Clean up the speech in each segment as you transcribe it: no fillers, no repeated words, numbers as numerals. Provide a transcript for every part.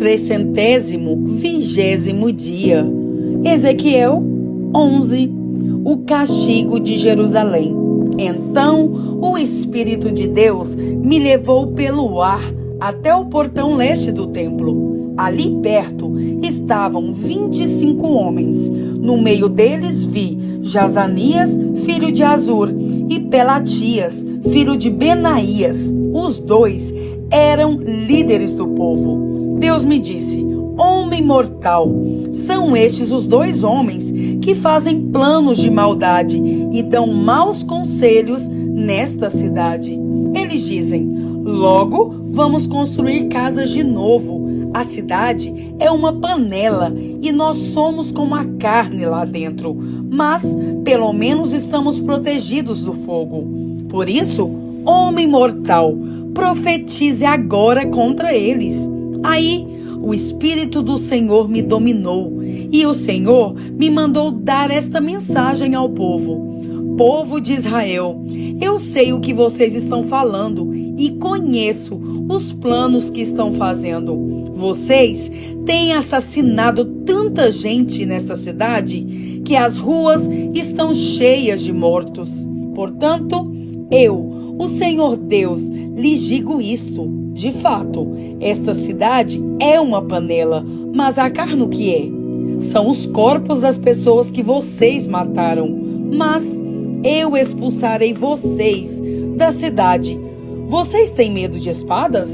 320º dia. Ezequiel 11. O castigo de Jerusalém. Então o Espírito de Deus me levou pelo ar até o portão leste do templo. Ali perto estavam 25 homens. No meio deles vi Jazanias, filho de Azur, e Pelatias, filho de Benaías. Os dois eram líderes do povo. Deus me disse: homem mortal, são estes os dois homens que fazem planos de maldade e dão maus conselhos nesta cidade. Eles dizem: logo vamos construir casas de novo. A cidade é uma panela e nós somos como a carne lá dentro, mas pelo menos estamos protegidos do fogo. Por isso, homem mortal, profetize agora contra eles. Aí o Espírito do Senhor me dominou e o Senhor me mandou dar esta mensagem ao povo. Povo de Israel, eu sei o que vocês estão falando e conheço os planos que estão fazendo. Vocês têm assassinado tanta gente nesta cidade que as ruas estão cheias de mortos. Portanto, eu, o Senhor Deus, lhes digo isto. De fato, esta cidade é uma panela, mas a carne o que é? São os corpos das pessoas que vocês mataram. Mas eu expulsarei vocês da cidade. Vocês têm medo de espadas?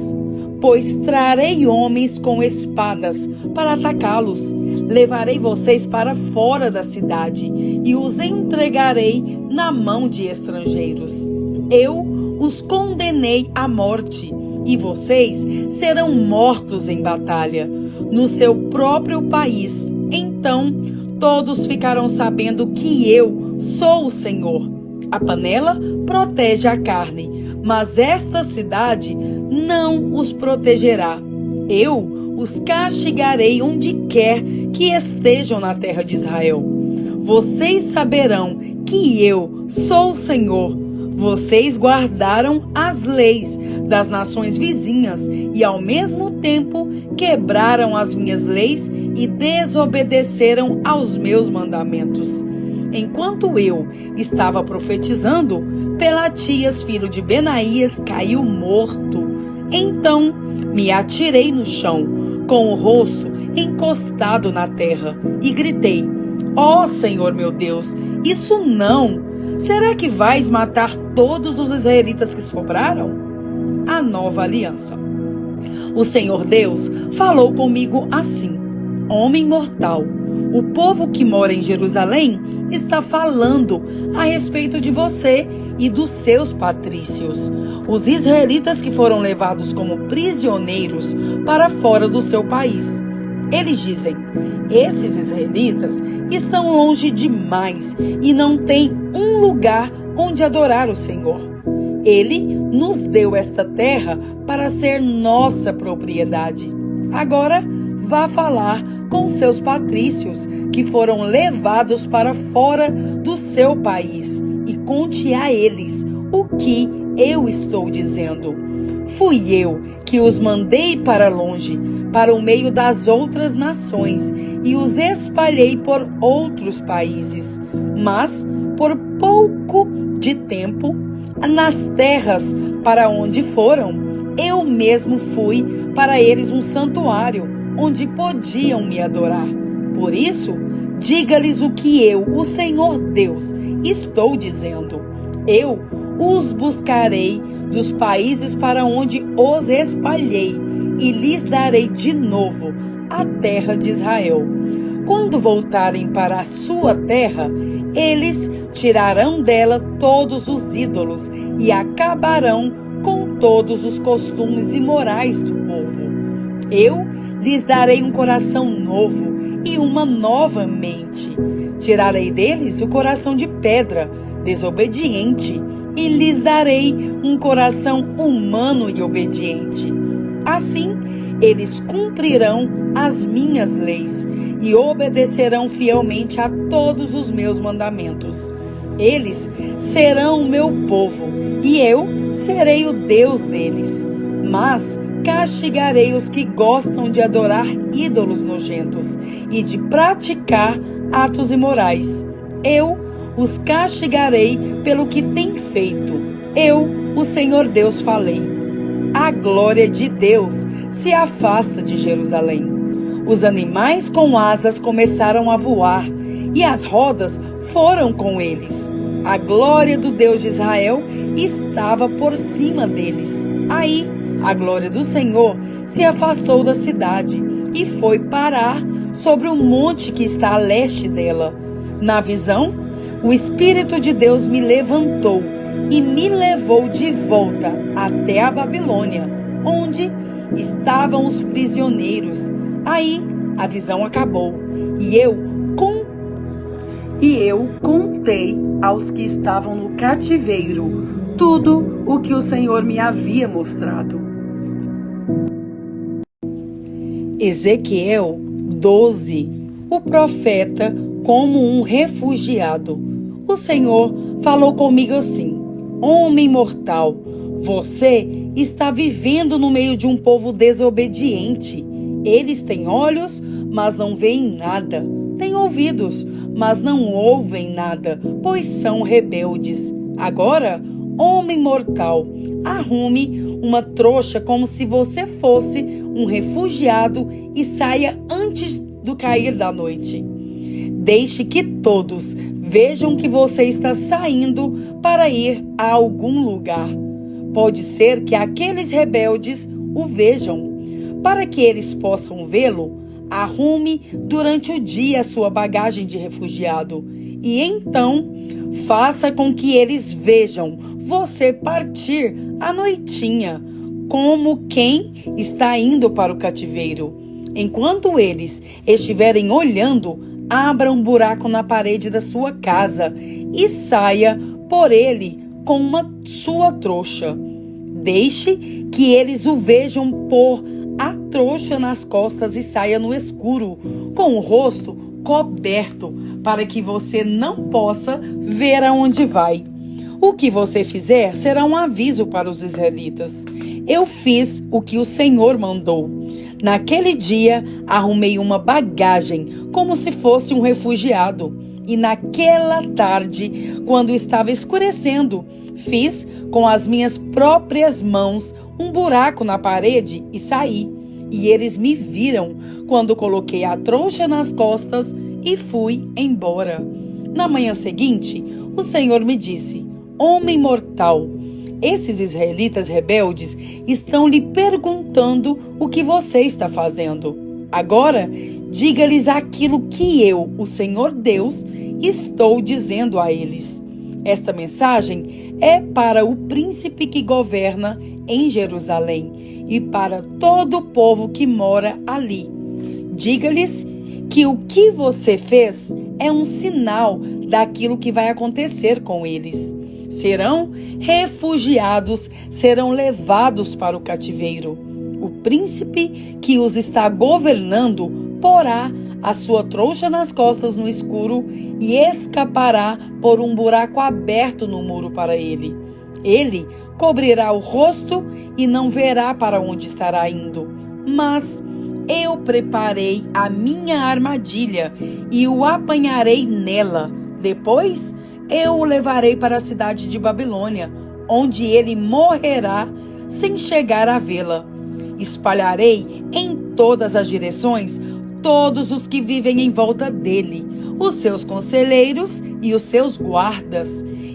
Pois trarei homens com espadas para atacá-los. Levarei vocês para fora da cidade e os entregarei na mão de estrangeiros. Eu os condenei à morte e vocês serão mortos em batalha no seu próprio país. Então todos ficarão sabendo que eu sou o Senhor. A panela protege a carne, mas esta cidade não os protegerá. Eu os castigarei onde quer que estejam na terra de Israel. Vocês saberão que eu sou o Senhor. Vocês guardaram as leis das nações vizinhas e ao mesmo tempo quebraram as minhas leis e desobedeceram aos meus mandamentos. Enquanto eu estava profetizando, Pelatias, filho de Benaías, caiu morto. Então me atirei no chão, com o rosto encostado na terra, e gritei: ó Senhor meu Deus, isso não! Será que vais matar todos os israelitas que sobraram? A nova aliança. O Senhor Deus falou comigo assim: homem mortal, o povo que mora em Jerusalém está falando a respeito de você e dos seus patrícios, os israelitas que foram levados como prisioneiros para fora do seu país. Eles dizem: esses israelitas estão longe demais e não têm um lugar onde adorar o Senhor. Ele nos deu esta terra para ser nossa propriedade. Agora vá falar com seus patrícios que foram levados para fora do seu país e conte a eles o que eu estou dizendo. Fui eu que os mandei para longe, para o meio das outras nações, e os espalhei por outros países. Mas, por pouco de tempo, nas terras para onde foram, eu mesmo fui para eles um santuário, onde podiam me adorar. Por isso, diga-lhes o que eu, o Senhor Deus, estou dizendo. Eu os buscarei dos países para onde os espalhei e lhes darei de novo a terra de Israel. Quando voltarem para a sua terra, eles tirarão dela todos os ídolos e acabarão com todos os costumes imorais do povo. Eu lhes darei um coração novo e uma nova mente. Tirarei deles o coração de pedra, desobediente, e lhes darei um coração humano e obediente. Assim, eles cumprirão as minhas leis e obedecerão fielmente a todos os meus mandamentos. Eles serão o meu povo e eu serei o Deus deles. Mas castigarei os que gostam de adorar ídolos nojentos e de praticar atos imorais. Eu os castigarei pelo que têm feito. Eu, o Senhor Deus, falei. A glória de Deus se afasta de Jerusalém. Os animais com asas começaram a voar, e as rodas foram com eles. A glória do Deus de Israel estava por cima deles. Aí, a glória do Senhor se afastou da cidade e foi parar sobre o monte que está a leste dela. Na visão, o Espírito de Deus me levantou e me levou de volta até a Babilônia, onde estavam os prisioneiros. Aí a visão acabou e eu contei aos que estavam no cativeiro tudo o que o Senhor me havia mostrado. Ezequiel 12. O profeta como um refugiado. O Senhor falou comigo assim: homem mortal, você está vivendo no meio de um povo desobediente. Eles têm olhos, mas não veem nada. Têm ouvidos, mas não ouvem nada, pois são rebeldes. Agora, homem mortal, arrume uma trouxa como se você fosse um refugiado e saia antes do cair da noite. Deixe que todos vejam que você está saindo para ir a algum lugar. Pode ser que aqueles rebeldes o vejam. Para que eles possam vê-lo, arrume durante o dia a sua bagagem de refugiado e então faça com que eles vejam você partir à noitinha, como quem está indo para o cativeiro. Enquanto eles estiverem olhando, abra um buraco na parede da sua casa e saia por ele com sua trouxa. Deixe que eles o vejam pôr a trouxa nas costas e saia no escuro, com o rosto coberto, para que você não possa ver aonde vai. O que você fizer será um aviso para os israelitas. Eu fiz o que o Senhor mandou. Naquele dia, arrumei uma bagagem como se fosse um refugiado. E naquela tarde, quando estava escurecendo, fiz com as minhas próprias mãos um buraco na parede e saí. E eles me viram quando coloquei a trouxa nas costas e fui embora. Na manhã seguinte, o Senhor me disse: homem mortal, esses israelitas rebeldes estão lhe perguntando o que você está fazendo. Agora, diga-lhes aquilo que eu, o Senhor Deus, estou dizendo a eles. Esta mensagem é para o príncipe que governa em Jerusalém e para todo o povo que mora ali. Diga-lhes que o que você fez é um sinal daquilo que vai acontecer com eles. Serão refugiados, serão levados para o cativeiro. O príncipe que os está governando porá a sua trouxa nas costas no escuro e escapará por um buraco aberto no muro para ele. Ele cobrirá o rosto e não verá para onde estará indo. Mas eu preparei a minha armadilha e o apanharei nela. Depois eu o levarei para a cidade de Babilônia, onde ele morrerá sem chegar a vê-la. Espalharei em todas as direções todos os que vivem em volta dele, os seus conselheiros e os seus guardas,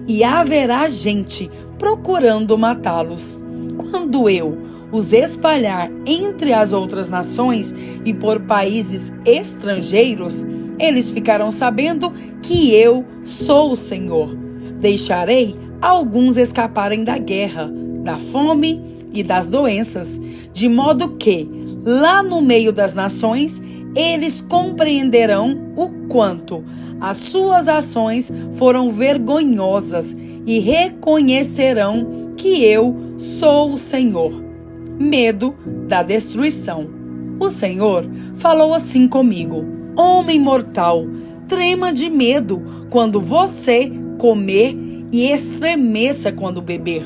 e haverá gente procurando matá-los. Quando eu os espalhar entre as outras nações e por países estrangeiros, eles ficarão sabendo que eu sou o Senhor. Deixarei alguns escaparem da guerra, da fome e das doenças, de modo que, lá no meio das nações, eles compreenderão o quanto as suas ações foram vergonhosas e reconhecerão que eu sou o Senhor. Medo da destruição. O Senhor falou assim comigo: homem mortal, trema de medo quando você comer e estremeça quando beber.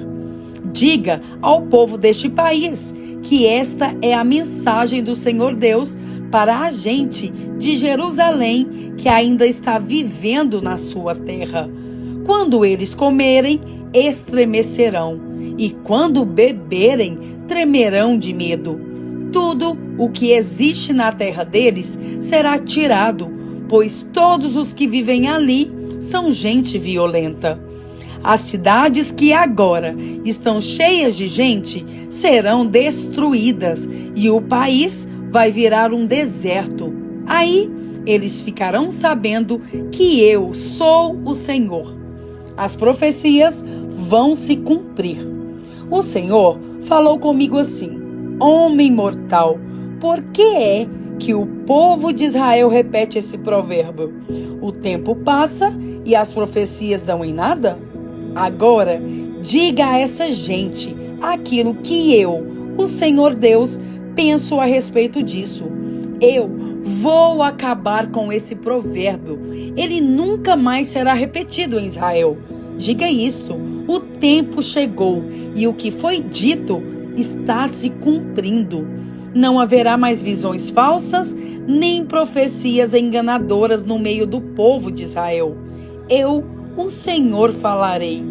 Diga ao povo deste país que esta é a mensagem do Senhor Deus para a gente de Jerusalém que ainda está vivendo na sua terra. Quando eles comerem, estremecerão, e quando beberem, tremerão de medo. Tudo o que existe na terra deles será tirado, pois todos os que vivem ali são gente violenta. As cidades que agora estão cheias de gente serão destruídas e o país vai virar um deserto. Aí eles ficarão sabendo que eu sou o Senhor. As profecias vão se cumprir. O Senhor falou comigo assim: homem mortal, por que é que o povo de Israel repete esse provérbio? O tempo passa e as profecias dão em nada? Agora, diga a essa gente aquilo que eu, o Senhor Deus, penso a respeito disso. Eu vou acabar com esse provérbio. Ele nunca mais será repetido em Israel. Diga isto: o tempo chegou e o que foi dito está se cumprindo. Não haverá mais visões falsas, nem profecias enganadoras no meio do povo de Israel. Eu, o Senhor, falarei,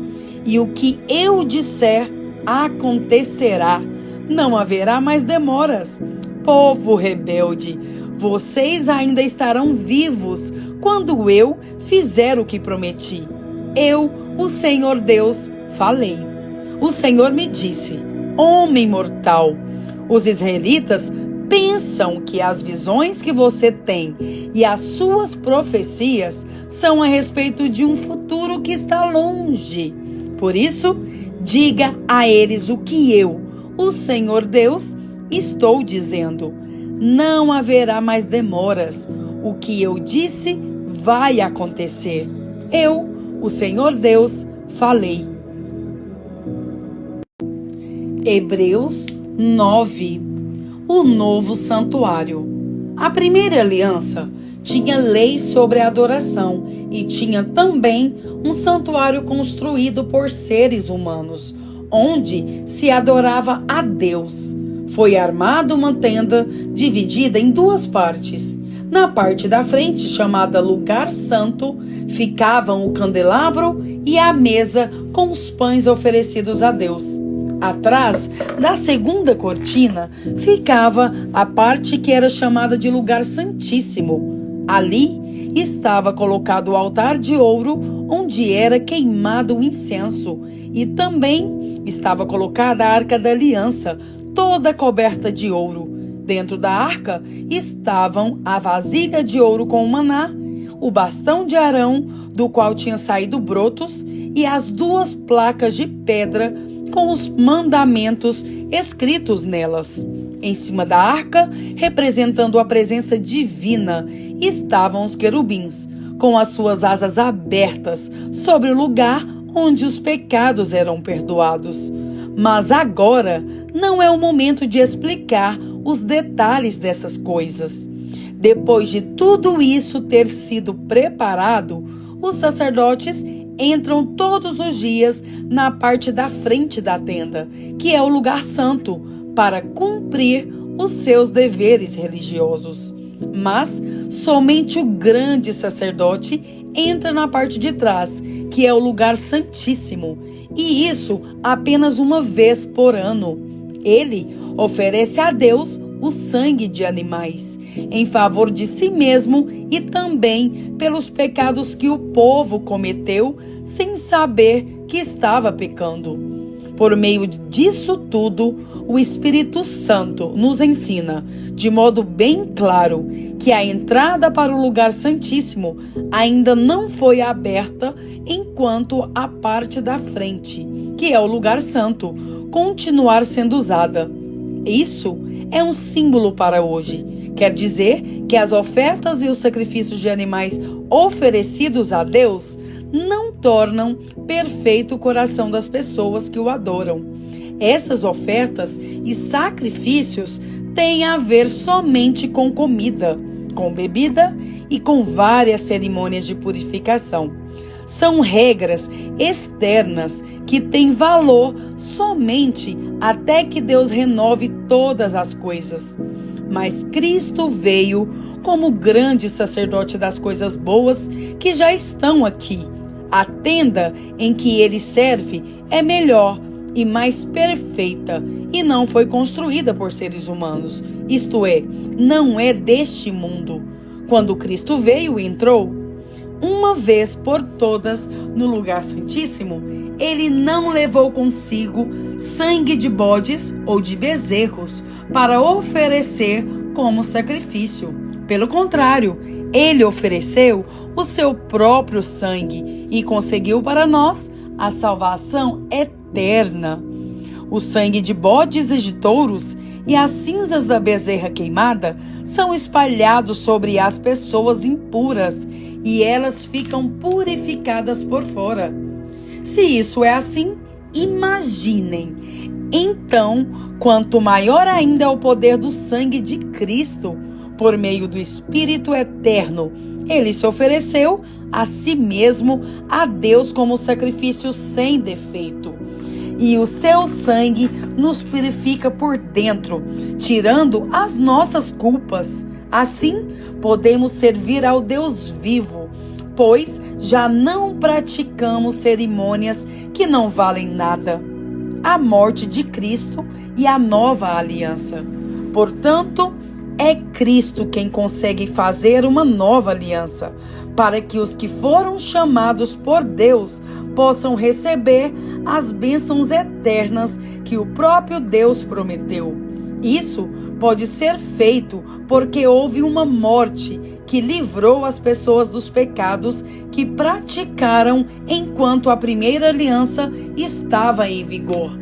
e o que eu disser acontecerá. Não haverá mais demoras. Povo rebelde, vocês ainda estarão vivos quando eu fizer o que prometi. Eu, o Senhor Deus, falei. O Senhor me disse: homem mortal, os israelitas pensam que as visões que você tem e as suas profecias são a respeito de um futuro que está longe. Por isso, diga a eles o que eu, o Senhor Deus, estou dizendo. Não haverá mais demoras. O que eu disse vai acontecer. Eu, o Senhor Deus, falei. Hebreus 9. O novo santuário. A primeira aliança tinha lei sobre a adoração e tinha também um santuário construído por seres humanos, onde se adorava a Deus. Foi armada uma tenda dividida em duas partes. Na parte da frente, chamada Lugar Santo, ficavam o candelabro e a mesa com os pães oferecidos a Deus. Atrás da segunda cortina ficava a parte que era chamada de Lugar Santíssimo. Ali estava colocado o altar de ouro, onde era queimado o incenso, e também estava colocada a Arca da Aliança, toda coberta de ouro. Dentro da arca estavam a vasilha de ouro com o maná, o bastão de Arão, do qual tinham saído brotos, e as duas placas de pedra com os mandamentos escritos nelas. Em cima da arca, representando a presença divina, estavam os querubins, com as suas asas abertas sobre o lugar onde os pecados eram perdoados. Mas agora não é o momento de explicar os detalhes dessas coisas. Depois de tudo isso ter sido preparado, os sacerdotes entram todos os dias na parte da frente da tenda, que é o lugar santo, para cumprir os seus deveres religiosos. Mas somente o grande sacerdote entra na parte de trás, que é o lugar santíssimo, e isso apenas uma vez por ano. Ele oferece a Deus o sangue de animais, em favor de si mesmo e também pelos pecados que o povo cometeu sem saber que estava pecando. Por meio disso tudo, o Espírito Santo nos ensina, de modo bem claro, que a entrada para o lugar santíssimo ainda não foi aberta enquanto a parte da frente, que é o lugar santo, continuar sendo usada. Isso é um símbolo para hoje. Quer dizer que as ofertas e os sacrifícios de animais oferecidos a Deus não tornam perfeito o coração das pessoas que o adoram. Essas ofertas e sacrifícios têm a ver somente com comida, com bebida e com várias cerimônias de purificação. são regras externas que têm valor somente até que Deus renove todas as coisas. Mas Cristo veio como grande sacerdote das coisas boas que já estão aqui. A tenda em que ele serve é melhor e mais perfeita e não foi construída por seres humanos, isto é, não é deste mundo. Quando Cristo veio e entrou uma vez por todas no lugar santíssimo, ele não levou consigo sangue de bodes ou de bezerros para oferecer como sacrifício. Pelo contrário, ele ofereceu o seu próprio sangue e conseguiu para nós a salvação eterna. O sangue de bodes e de touros e as cinzas da bezerra queimada são espalhados sobre as pessoas impuras e elas ficam purificadas por fora. Se isso é assim, imaginem. Então, quanto maior ainda é o poder do sangue de Cristo, por meio do Espírito eterno, ele se ofereceu a si mesmo a Deus como sacrifício sem defeito. E o seu sangue nos purifica por dentro, tirando as nossas culpas. Assim, podemos servir ao Deus vivo, pois já não praticamos cerimônias que não valem nada. A morte de Cristo e a nova aliança. Portanto, é Cristo quem consegue fazer uma nova aliança, para que os que foram chamados por Deus possam receber as bênçãos eternas que o próprio Deus prometeu. Isso pode ser feito porque houve uma morte que livrou as pessoas dos pecados que praticaram enquanto a primeira aliança estava em vigor.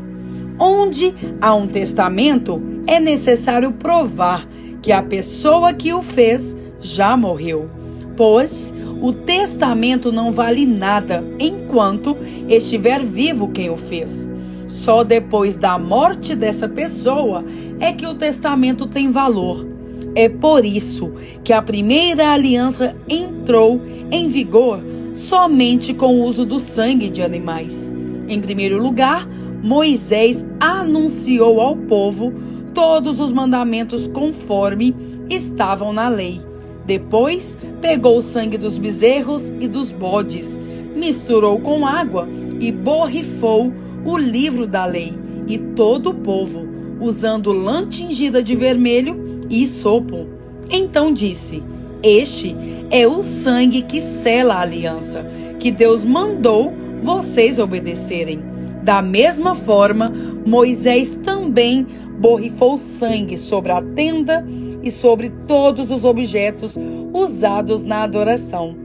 Onde há um testamento, é necessário provar que a pessoa que o fez já morreu, pois o testamento não vale nada enquanto estiver vivo quem o fez. Só depois da morte dessa pessoa é que o testamento tem valor. É por isso que a primeira aliança entrou em vigor somente com o uso do sangue de animais. Em primeiro lugar, Moisés anunciou ao povo todos os mandamentos conforme estavam na lei. Depois, pegou o sangue dos bezerros e dos bodes, misturou com água e borrifou o livro da lei e todo o povo, usando lã tingida de vermelho e sopo. Então disse: este é o sangue que sela a aliança, que Deus mandou vocês obedecerem. Da mesma forma, Moisés também borrifou sangue sobre a tenda e sobre todos os objetos usados na adoração.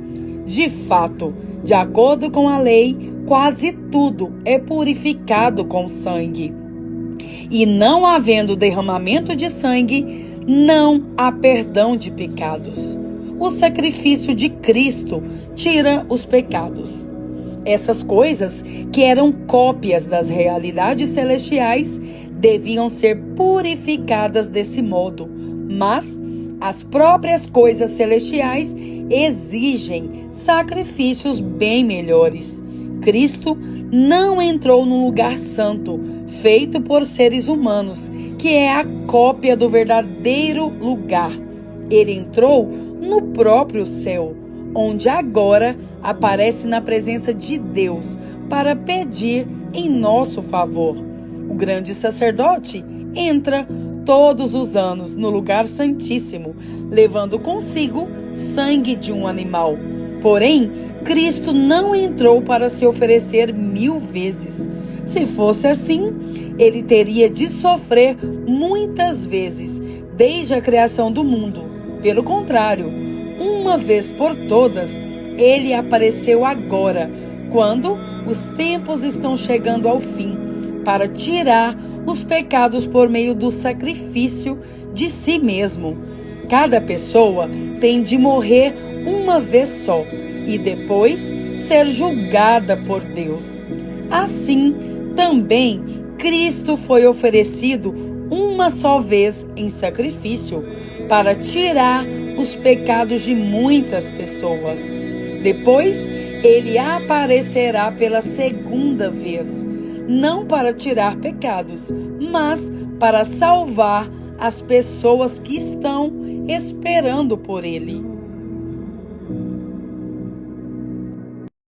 De fato, de acordo com a lei, quase tudo é purificado com sangue. E não havendo derramamento de sangue, não há perdão de pecados. O sacrifício de Cristo tira os pecados. Essas coisas, que eram cópias das realidades celestiais, deviam ser purificadas desse modo, mas as próprias coisas celestiais exigem sacrifícios bem melhores. Cristo não entrou num lugar santo, feito por seres humanos, que é a cópia do verdadeiro lugar. Ele entrou no próprio céu, onde agora aparece na presença de Deus para pedir em nosso favor. O grande sacerdote entra todos os anos no lugar santíssimo, levando consigo sangue de um animal. Porém, Cristo não entrou para se oferecer 1000 vezes. Se fosse assim, ele teria de sofrer muitas vezes, desde a criação do mundo. Pelo contrário, uma vez por todas, ele apareceu agora, quando os tempos estão chegando ao fim, para tirar os pecados por meio do sacrifício de si mesmo. Cada pessoa tem de morrer uma vez só e depois ser julgada por Deus. Assim, também Cristo foi oferecido uma só vez em sacrifício para tirar os pecados de muitas pessoas. Depois, ele aparecerá pela segunda vez, não para tirar pecados, mas para salvar as pessoas que estão esperando por ele.